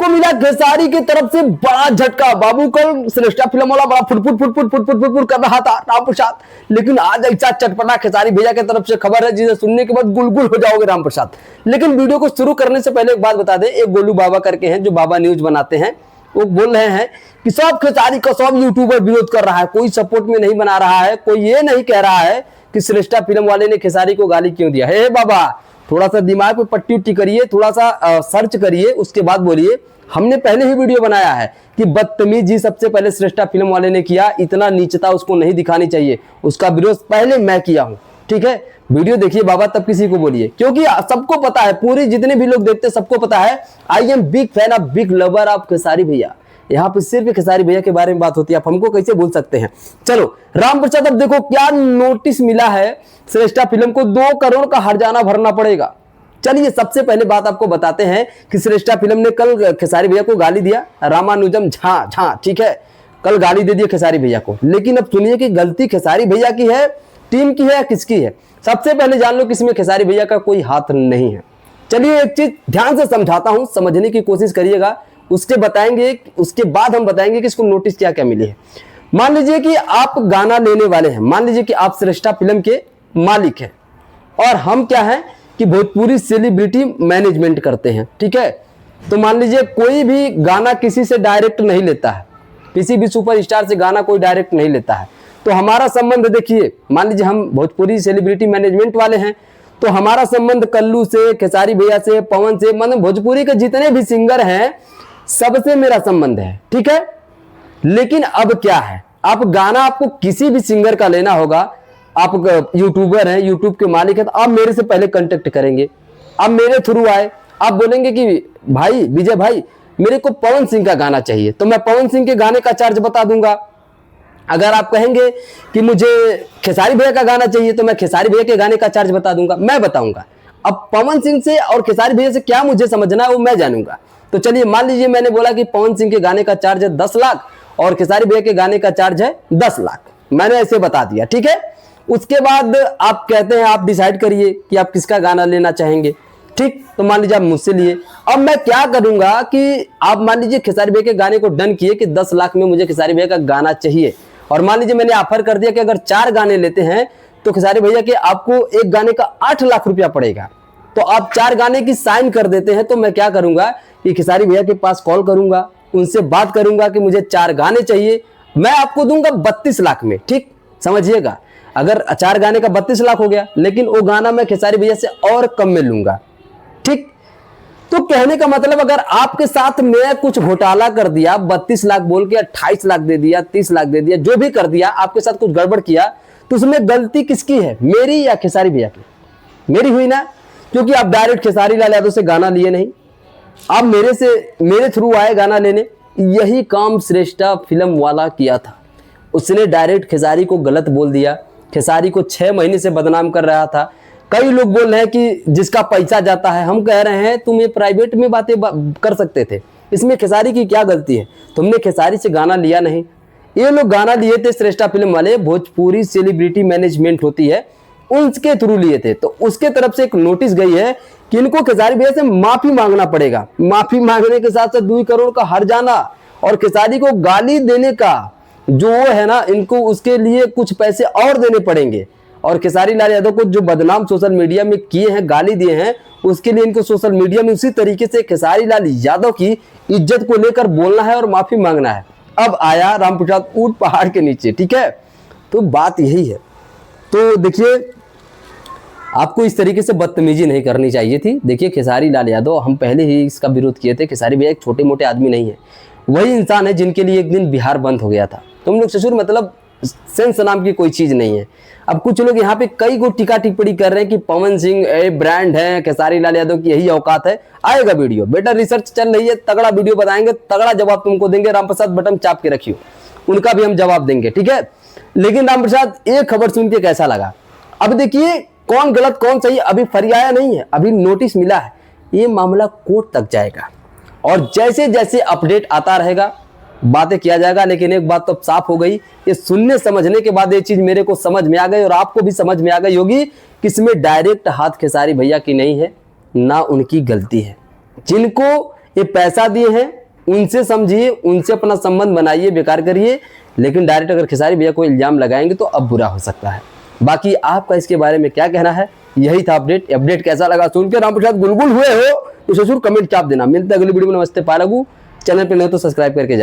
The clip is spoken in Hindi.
को मिला खेसारी की तरफ से बड़ा झटका। बाबू कल श्रेष्ठा फिल्म वाला बड़ा फुट कर रहा था राम प्रसाद, लेकिन आज ऐसा चटपटा खेसारी भैया की तरफ से खबर है जिसे सुनने के बाद गुलगुल हो जाओगे राम प्रसाद। लेकिन वीडियो को शुरू करने से पहले एक बात बता दें, एक गोलू बाबा करके हैं जो बाबा न्यूज बनाते हैं, वो बोल रहे हैं कि सब खेसारी का सब यूट्यूबर विरोध कर रहा है, कोई सपोर्ट में नहीं बना रहा है, कोई ये नहीं कह रहा है कि श्रेष्ठा फिल्म वाले ने खेसारी को गाली क्यों दिया है। बाबा थोड़ा सा दिमाग पे पट्टी उट्टी करिए, थोड़ा सा सर्च करिए, उसके बाद बोलिए। हमने पहले ही वीडियो बनाया है कि बदतमीजी सबसे पहले श्रेष्ठा फिल्म वाले ने किया, इतना नीचता उसको नहीं दिखानी चाहिए, उसका विरोध पहले मैं किया हूं। ठीक है, वीडियो देखिए बाबा, तब किसी को बोलिए, क्योंकि सबको पता है, पूरी जितने भी लोग देखते हैं सबको पता है, I am big fan of big lover of Khesari भैया। यहाँ पे सिर्फ खेसारी भैया के बारे में बात होती है, आप हमको कैसे भूल सकते हैं। चलो राम प्रसाद, अब देखो क्या नोटिस मिला है, श्रेष्ठा फिल्म को 2 करोड़ का हर्जाना भरना पड़ेगा। चलिए सबसे पहले बात आपको बताते हैं कि श्रेष्ठा फिल्म ने कल खेसारी भैया को गाली दिया, रामानुजम झा, ठीक है, कल गाली दे दी खेसारी भैया को। लेकिन अब सुनिए कि गलती खेसारी भैया की है, टीम की है, किसकी है। सबसे पहले जान लो कि इसमें खेसारी भैया का कोई हाथ नहीं है। चलिए एक चीज ध्यान से समझाता हूं, समझने की कोशिश करिएगा, उसके बाद हम बताएंगे कि इसको नोटिस क्या क्या मिली है। मान लीजिए कि आप गाना लेने वाले हैं, मान लीजिए कि आप श्रेष्ठा फिल्म के मालिक हैं और हम क्या हैं कि भोजपुरी सेलिब्रिटी मैनेजमेंट करते हैं। ठीक है, तो मान लीजिए कोई भी गाना किसी से डायरेक्ट नहीं लेता है, किसी भी सुपरस्टार से गाना कोई डायरेक्ट नहीं लेता है। तो हमारा संबंध देखिए, मान लीजिए हम भोजपुरी सेलिब्रिटी मैनेजमेंट वाले हैं, तो हमारा संबंध कल्लू से, खेसारी भैया से, पवन से, मतलब भोजपुरी के जितने भी सिंगर हैं सबसे मेरा संबंध है। ठीक है, लेकिन अब क्या है, आप गाना आपको किसी भी सिंगर का लेना होगा, आप यूट्यूबर हैं, यूट्यूब के मालिक हैं, तो आप मेरे से पहले कांटेक्ट करेंगे, आप मेरे थ्रू आए, आप बोलेंगे कि भाई विजय भाई मेरे को पवन सिंह का गाना चाहिए, तो मैं पवन सिंह के गाने का चार्ज बता दूंगा। अगर आप कहेंगे कि मुझे खेसारी भैया का गाना चाहिए, तो मैं खेसारी भैया के गाने का चार्ज बता दूंगा, मैं बताऊंगा। अब पवन सिंह से और खेसारी भैया से क्या मुझे समझना है वो मैं जानूंगा। तो चलिए मान लीजिए मैंने बोला कि पवन सिंह के गाने का चार्ज है 10 लाख और खेसारी भैया के गाने का चार्ज है 10 लाख, मैंने ऐसे बता दिया। ठीक है, उसके बाद आप कहते हैं आप डिसाइड करिए कि आप किसका गाना लेना चाहेंगे। ठीक, तो मान लीजिए आप मुझसे लिए, अब मैं क्या करूंगा कि आप मान लीजिए खेसारी भैया के गाने को डन किए कि 10 लाख में मुझे खेसारी भैया का गाना चाहिए, और मान लीजिए मैंने ऑफर कर दिया कि अगर 4 गाने लेते हैं तो खेसारी भैया के आपको एक गाने का 8 लाख रुपया पड़ेगा। तो आप 4 गाने की साइन कर देते हैं, तो मैं क्या करूंगा कि खेसारी भैया के पास कॉल करूंगा, उनसे बात करूंगा कि मुझे 4 गाने चाहिए, मैं आपको दूंगा 32 लाख में। ठीक, समझिएगा, अगर 4 गाने का 32 लाख हो गया, लेकिन वो गाना मैं खेसारी भैया से और कम में लूंगा। ठीक, तो कहने का मतलब अगर आपके साथ मैं कुछ घोटाला कर दिया, 32 लाख बोल के 28 लाख दे दिया, 30 लाख दे दिया, जो भी कर दिया, आपके साथ कुछ गड़बड़ किया, तो उसमें गलती किसकी है, मेरी या खेसारी भैया की? मेरी हुई ना, क्योंकि आप डायरेक्ट खेसारी लाल यादव से गाना लिए नहीं, आप मेरे थ्रू आए गाना लेने। यही काम श्रेष्ठा फिल्म वाला किया था, उसने डायरेक्ट खेसारी को गलत बोल दिया, खेसारी को 6 महीने से बदनाम कर रहा था। कई लोग बोल रहे हैं कि जिसका पैसा जाता है, हम कह रहे हैं तुम ये प्राइवेट में बातें कर सकते थे, इसमें खेसारी की क्या गलती है? तुमने खेसारी से गाना लिया नहीं, ये लोग गाना लिए थे श्रेष्ठा फिल्म वाले, भोजपुरी सेलिब्रिटी मैनेजमेंट होती है उनके थ्रू लिए थे। तो उसके तरफ से एक नोटिस गई है कि इनको खेसारी भैया से माफी मांगना पड़ेगा, माफी मांगने के साथ साथ 2 करोड़ का हर्जाना और खेसारी को गाली देने का जो है ना, इनको उसके लिए कुछ पैसे और देने पड़ेंगे। और खेसारी लाल यादव को जो बदनाम सोशल मीडिया में किए हैं, गाली दिए हैं, उसके लिए इनको सोशल मीडिया में उसी तरीके से खेसारी लाल यादव की इज्जत को लेकर बोलना है और माफी मांगना है। अब आया राम प्रसाद ऊंट पहाड़ के नीचे। ठीक है, तो बात यही है। तो देखिए, आपको इस तरीके से बदतमीजी नहीं करनी चाहिए थी। देखिए खेसारी लाल यादव, हम पहले ही इसका विरोध किए थे, खेसारी भैया एक छोटे मोटे आदमी नहीं है, वही इंसान है जिनके लिए एक दिन बिहार बंद हो गया था। तुम लोग ससुर मतलब सेंस नाम की कोई चीज नहीं है। अब कुछ लोग यहाँ पे कई को टिका टिप्पणी कर रहे हैं कि पवन सिंह ब्रांड है, खेसारी लाल यादव की यही औकात है। आएगा वीडियो, बेटा रिसर्च चल रही है, तगड़ा वीडियो बताएंगे, तगड़ा जवाब तुमको देंगे। राम प्रसाद बटन चाप के रखियो, उनका भी हम जवाब देंगे। ठीक है, लेकिन राम प्रसाद एक खबर सुन के कैसा लगा? अब देखिए कौन गलत कौन सही अभी फरियाया नहीं है, अभी नोटिस मिला है, ये मामला कोर्ट तक जाएगा और जैसे जैसे अपडेट आता रहेगा बातें किया जाएगा। लेकिन एक बात तो साफ हो गई, ये सुनने समझने के बाद ये चीज मेरे को समझ में आ गई और आपको भी समझ में आ गई होगी कि इसमें डायरेक्ट हाथ खेसारी भैया की नहीं है, ना उनकी गलती है। जिनको ये पैसा दिए हैं, उनसे समझिए, उनसे अपना संबंध बनाइए, बेकार करिए। लेकिन डायरेक्ट अगर खेसारी भैया को इल्जाम लगाएंगे तो अब बुरा हो सकता है। बाकी आपका इसके बारे में क्या कहना है? यही था अपडेट कैसा लगा सुन के राम प्रसाद गुलगुल हुए हो तो जरूर कमेंट चाप देना। मिलते हैं अगली वीडियो में। नमस्ते पालगू, चैनल पर नहीं तो सब्सक्राइब करके जा।